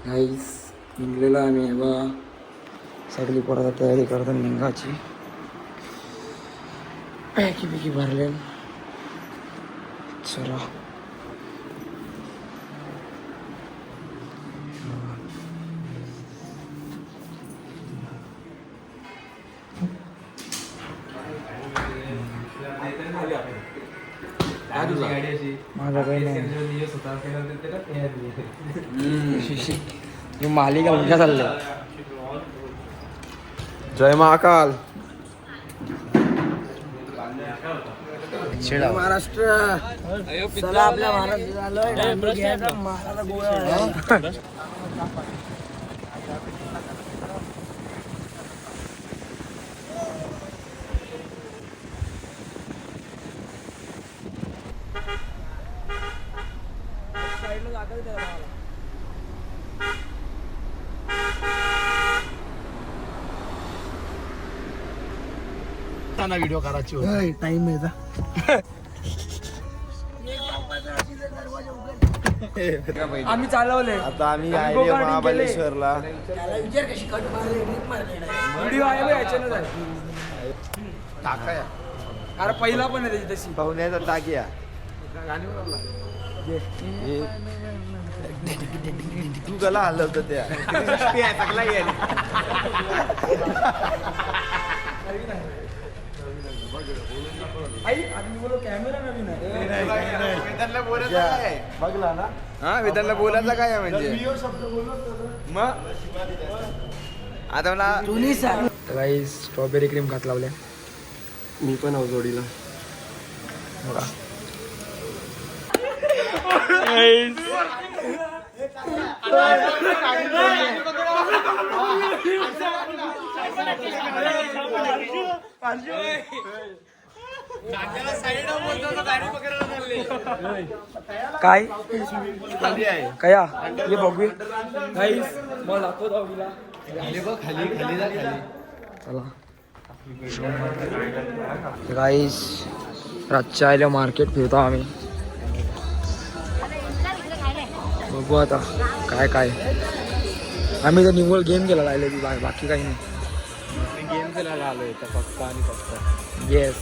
गाईस निघलेलो आम्ही बा सगळी परत तयारी करतो निघाची. पॅकी बिकी भरले. चला माझा काही नाही मालिका उद्या चाललंय. जय महाकाल. महाराष्ट्र चला आपल्या महाराष्ट्र गोळा. व्हिडिओ करायची टाइम मिळता. आम्ही चालवले. आता आम्ही आहे महाबळेश्वरला. व्हिडिओ आहे बघ याच्यानं आहे. टाकाया अरे पहिला पण आहे त्याची तशी पाहुण्याचा टाकिया. तू गला हलवत त्या कॅमेरा नवीन बघला ना. हा विधानला बोलायचं काय आहे म्हणजे मग आता मला काही स्ट्रॉबेरी क्रीम खात लावल्या. मी पण आहो जोडीला. काय कया ये बघूया गाईस. मग दाखव दहावीला चला गाईस. रातच्या आल्या मार्केट फिरतो आम्ही. बघू आता काय काय. आम्ही तर निव्वळ गेम खेळायला आले ती बाकी काही नाही. गेम खेळायला आलोय फक्त आणि फक्त. येस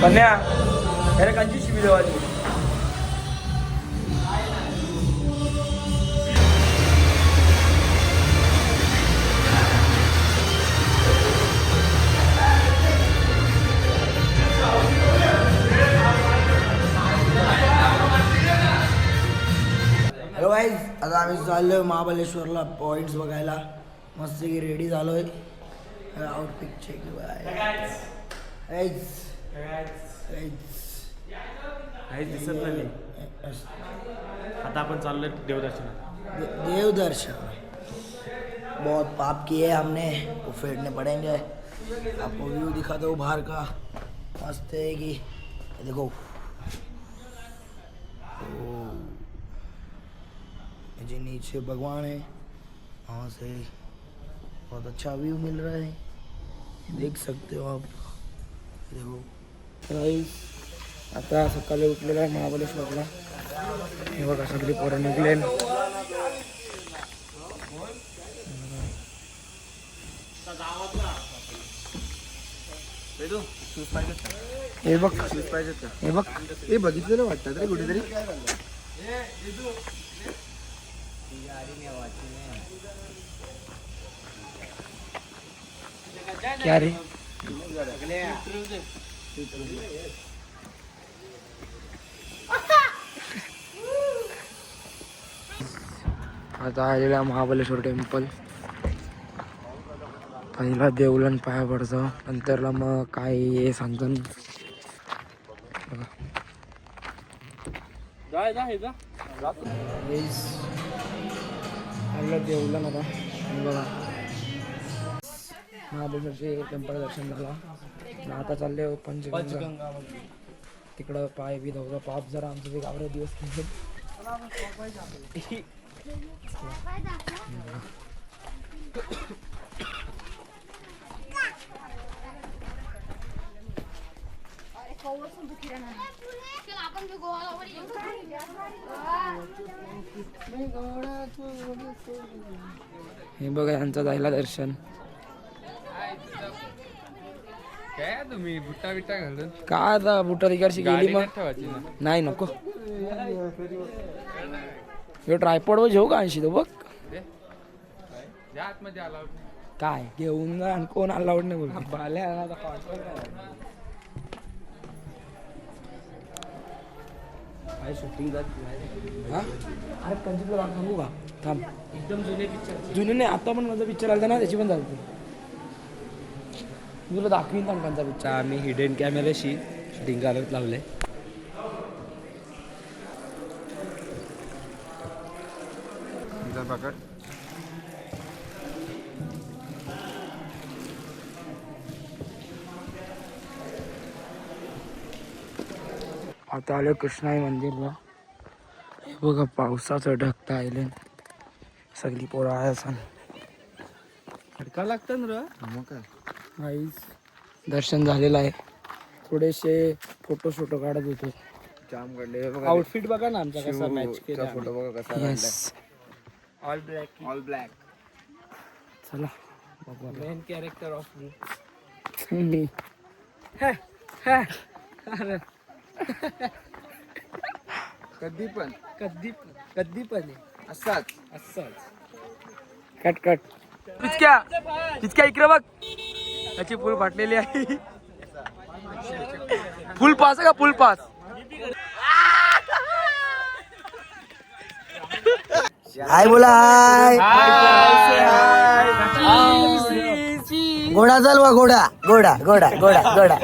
कन्या अरे कांची शिवी देवाची. Hello guys. आता आम्ही चाललोय महाबळेश्वरला पॉइंट्स बघायला. मस्त की रेडी झालोय. आउटफिट चेक दिसत नाही. आता आपण चाललोय देवदर्शन. बहुत पाप किए हमने वो फेरने पड़ेंगे. आपको व्यू दिखा दो बाहर का. मस्त है कि देखो जी नीचे भगवान है. वहाँ से बहुत अच्छा व्यू मिल रहा है. देख सकते हो आप. देखो आता सकाळी उठलेला आहे महाबळेश्वरला. हे बघा सगळी पोरं निघले. हे बघ हे बघ हे बघितलेलं वाटतं रे कुठेतरी. क्या रे आता आलेला महाबळेश्वर टेम्पल. पहिला देवलन पाया पडतं नंतरला मग काय हे सांगतो. देवलन आता बघा महाबळेश्वरचे टेम्पल दर्शन झाला. आता चालले पंचगंगा. तिकडं पाय बी धवलं. पाप जरा आमचं ते गावरे दिवस केले. हे बघा यांचं जायला दर्शन. काय तुम्ही बुट्टा बिट्टा घालून काय आता बुटा तिकडची गेली मग ठेवायची ना. नाही नको. ह्यो ट्रायपॉड वर घेऊ का ऐंशी तो बघ या आतमध्ये आला काय घेऊन जा आणि कोण अलाउड नाही बोल. शूटिंग अरे कंचितला थांबू का थांब. एकदम जुने नाही आता पण माझा पिक्चर आलता ना त्याची पण चालते. तुला दाखवीन थांब त्यांचा पिक्चर. आम्ही हिडन कॅमेराशी शूटिंग करत लावले. पकड आता आलो कृष्णाई मंदिरला. हे बघा पावसाचं ढगता आले. सगळी पोरं आहे सण खडका लागतं ना मग काय. आईच दर्शन झालेलं आहे. थोडेसे फोटो काढत होतो. जाम काढले. आउटफिट बघा ना आमचा कसा मॅच केला. फोटो बघा कसा ऑल ब्लॅक. All black. चला बघू मेन कॅरेक्टर ऑफ मी. कधी पण कधी पण असाच कट पिचक्या इकडे बघ. त्याची फुल फाटलेली आहे. फुल पास आहे का फुल पास. हाय बोला हाय. घोडा चालवा घोडा घोडा घोडा घोडा घोडा.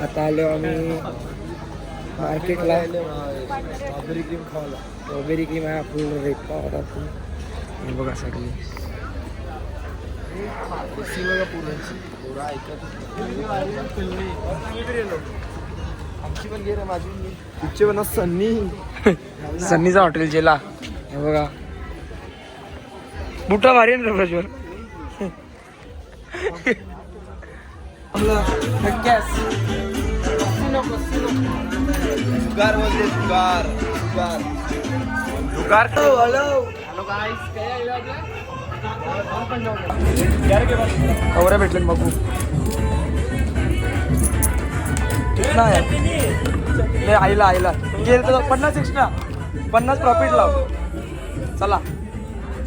आता आलो आम्ही मार्केटला. स्ट्रॉबेरी क्रीम खावाला. स्ट्रॉबेरी क्रीम आहे फुल रेट पावडा फुल. हे बघा सगळी पिक्चर बना सन्नीचा हॉटेल जेला. हे बघा बुटा भारी ना प्रज्वल. कवऱ्या भेटले बघू. नाही आईला गेलं तर 50 एक्स्ट्रा 50 प्रॉफिट लाव. चला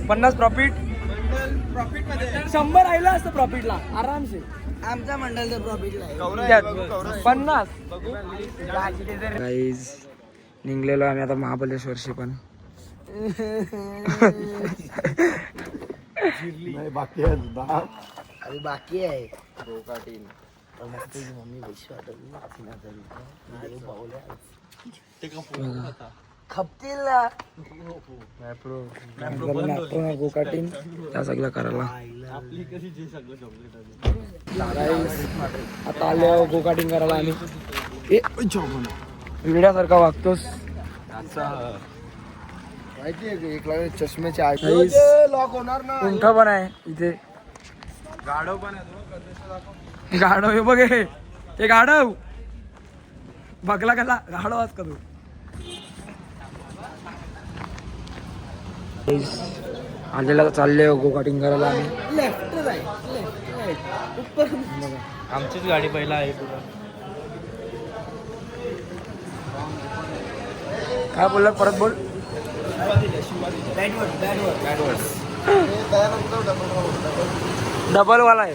50 प्रॉफिट 100 आईला असतं प्रॉफिटला आरामसे. आमच्या मंडळचं प्रॉफिट 50. गाईज निघलेलो आम्ही आता महाबलेश्वरशी. पण बाकी आहे बाकी आहे. मम्मी खपतील गोकाटीन त्या सगळं करायला. आता आले गोकाटिंग करायला आम्ही. विड्यासारखा वागतोस माहिती आहे. चष्म्याचे लॉक होणार ना. उंठ पण आहे इथे. गाढव पण आहे. गाढव हे बघ हे गाढव बघला कसा गाढव आज का तू. आलेला चालले गोकाटिंग करायला आम्ही. आमचीच गाडी पहिला आहे तुला. काय बोलला परत बोल. डबल वाला आहे.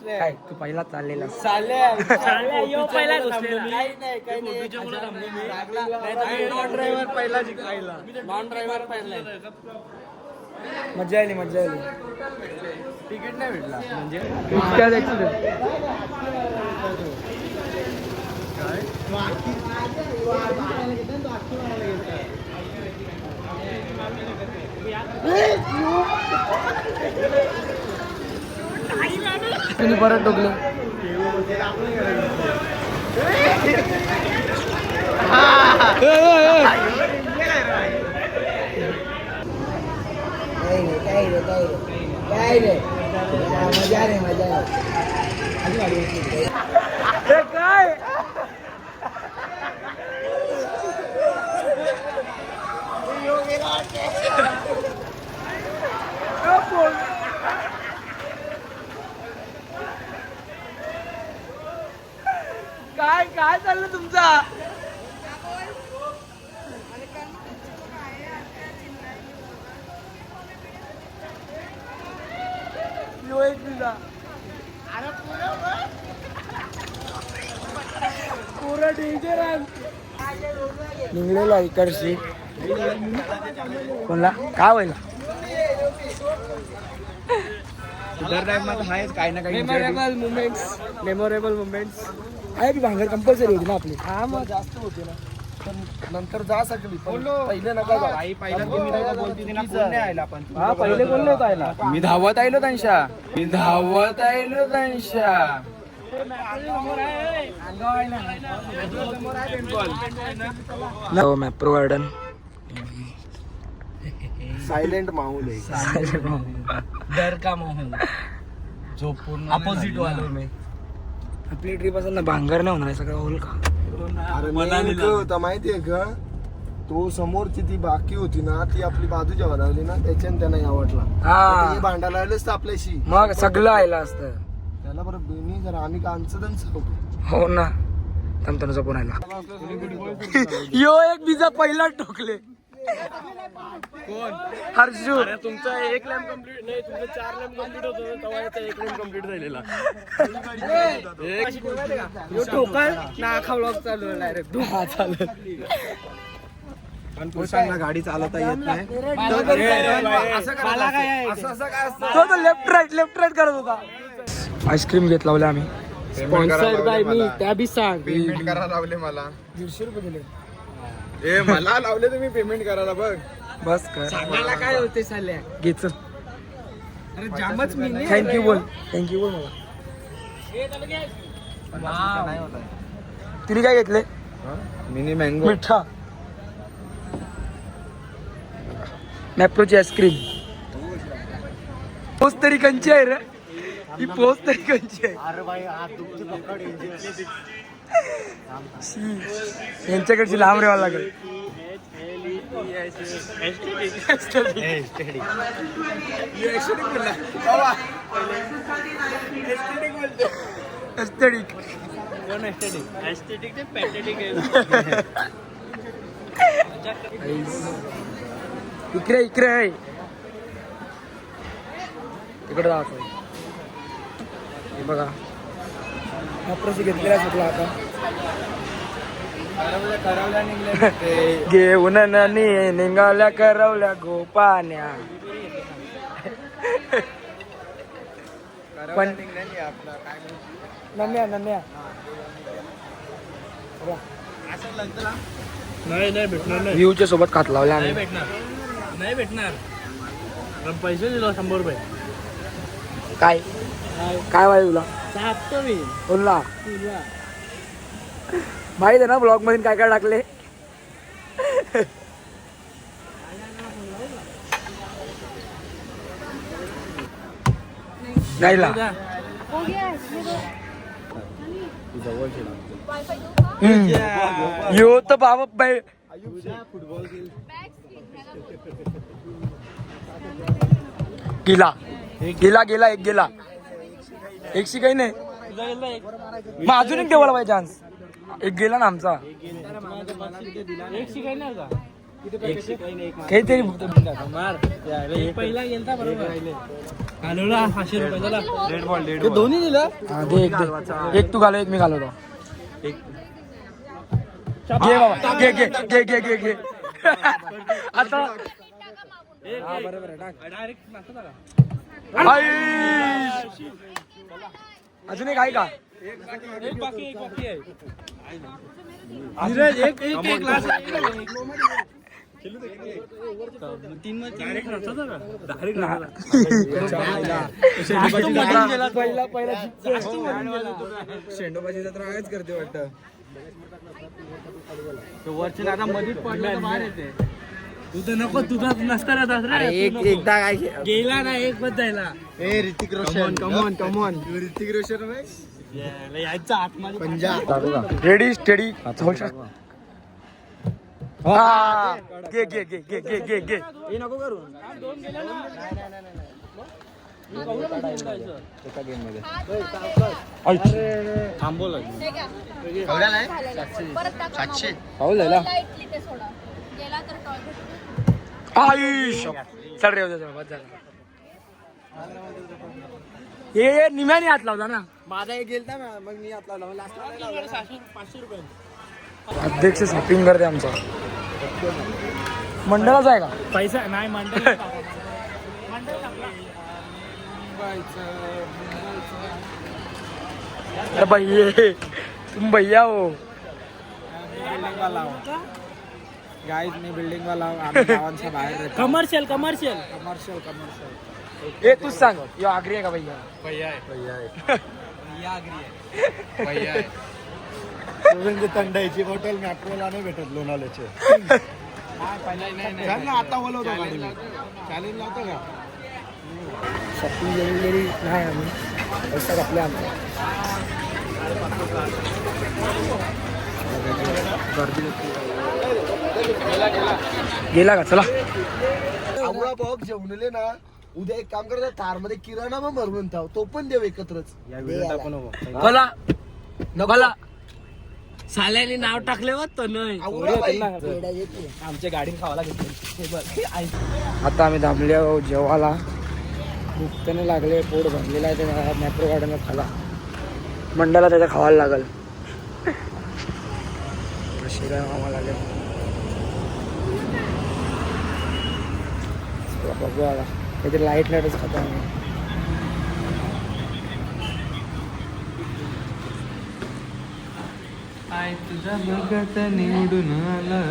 काय तू पहिला चाललेला मजा आली मजा आली. तिकीट नाही भेटला म्हणजे इतक्यात accident. तुम्ही परत टोकले. मजा रे मजा काय काय काय चाललं तुमचा. पुरा डेंजर निघलेला इकडची कोणला काय व्हायला. दर टाइम मध्ये आहेच काही ना काही मेमोरेबल मुमेंट्स आहे की भांगर कंपल्सरी होती ना आपली. हा मग जास्त होते ना पण नंतर जा सकली पहिले नका जा. आई पहिला तुम्ही नाही का बोलती तिला फोन नाही आला पण हा पहिले कोण नव्हतं आयला. मी धावत आलो त्यांच्या मॅप्रो गार्डन सायलेंट माहोल आहे. डर का माहोल झोपून अपोजिट वालो मी. आपली ट्रिप असेल ना भांगर नाही होणार सगळं होल का. अरे होता माहितीये का तो समोरची ती बाकी होती ना ती आपली बाजूच्या बनवली ना त्याच्याने त्यांना आवडला. हा भांडायला आलेच तर आपल्याशी मग सगळं आयला असतं त्याला बरं बेनी जरा आम्ही कांचं होतो. हो ना थांबताना जपून आयला. यो एक बिजा पहिला टोकले हर्षू. तुमचा एक लॅम्प कम्प्लीट नाही तुमचा 4 लॅम्प कम्प्लीट होतो तेव्हा याचा एक लॅम्प कम्प्लीट झालेला. टोकल नाखा व्लॉग चालू आहे डायरेक्ट. हा चालू पण पुरुषांना गाडी चालवता येत नाही. तो तो लेफ्ट राईट करत होता. आईस्क्रीम घेत लावले आम्ही. स्पॉन्सर्ड बाय मी त्या बी सांग. पेमेंट करायला लावले मला 150 रुपये दिले. ए मला लावले तुम्ही पेमेंट करायला बघ. बस कर सांगायला काय होते साल्या. घेच. अरे जामच मी थँक्यू बोल मला. तिने काय घेतले. मिनी मँगो मिठा मॅप्रोची आईस्क्रीम. पोच तरी कंची आहे रे ही. पोच तरी कंची आहे. यांच्याकडची लांब रेवायला लागेल. एस्थेटिक इकडे तिकडे जातो. हे बघा मॅप्रोची घेतलेला चुकला आता. घेऊन निघाल्या करवल्या गोपाण्या. पण नन्या नाही भेटणार नाही. व्ह्यूच्या सोबत खात लावल्या आम्ही. नाही भेटणार पैसे दिला 100 रुपये. काय पाहिजे तुला टाकतो मी बोलला. तुला. माहित आहे ना ब्लॉग मध्ये काय टाकले. गायला यो तर बाबा बाई गेला एक गेला. एकशी काही नाही मग अजून एक देवाला पाहिजे चान्स. एक गेला ना आमचा काहीतरी पहिला गेलता बरोबर. घालवला 500 रुपये. दोन्ही दिलं. हा दे एक तू घालो एक मी घालवतो. घे बाबा घे आता अजून एक आहे का? शेंडोबाची जत्रा आगच करते वाटतं. वरच्या दादा मध्येच पडला बाहेर येते. तू तर नको तुझा नसता एकदा काय गेला ना एक बस जायला. ए ऋतिक रोशन कमॉन ऋतिक रोशन यायचा आतमध्ये पंजाब रेडी स्टेडी घे घे घे घे घे घे घे हे नको करू. चल रे हे निम्याने हात लावला ना. माझा एक गेलता ना मग मी आपला लास्ट 500 रुपये. अध्यक्ष शॉपिंग करते आमचा. मंडळाचा आहे का? पैसा नाही मंडळ. अरे भैया तुम भैया हो. गाइस मी बिल्डिंग वाला आम्ही गावांच्या बाहेर राहतो. कमर्शियल हे तूच सांग यो आगरी आहे का भैया? थंडाईची बॉटल मॅट्रोला नाही भेटत लोणावल्याचे. आता बोलवतो गाडी चॅलेंज लावतो का? शॉपिंग गेलेली नाही आम्ही पैसा आपल्या आमचा. गेला का? चला आवळा बॉक्स जेवणले ना. उद्या एक काम करता तार मध्ये किराणा पण भरवून थाव तो पण देव एकत्रच. बोला बोला. साल्याने नाव टाकले होत तो नाही. आवळा बाई. आमच्या गाडी खावायला घेतली. आता आम्ही थांबले आहोत जेवायला. भूक तर नाही लागले, पोट भरलेला आहे. ते मॅट्रो गार्डनला खाला. मंडळाला त्याच्या खावायला लागल. शिरा खावा लागेल. बघू आता काहीतरी लाईटच खातो आम्ही. तुझा बघत निवडून आला,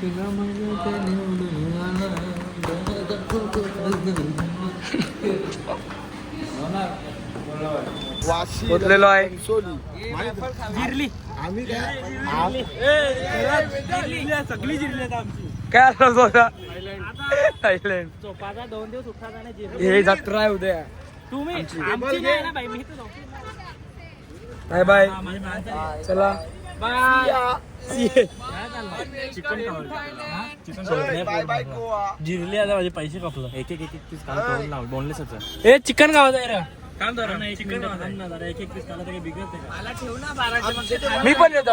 तुझा बघत निवडून आला. वाशी पोचलेलो आहे. सोली जिरली आम्ही काय सगळी जिरली आता आमची. काय असं होता? थायलंड. चोपाचा 2 दिवस उठला नाही जिरली. हे जत्रा आहे उद्या. तुम्ही आमची नाही ना बाई. मी तर जाऊ. Bye bye. माझी माणसं. चला बाय. Bye bye Goa. जिरली आता माझे पैसे कपलं. एक पीस काढा बोनलेस होतं. हे चिकन गावाचं आहे रे. काम धरा चिकन एक पीस काढा बिघडते. मला ठेव ना 12. मी पण येतो.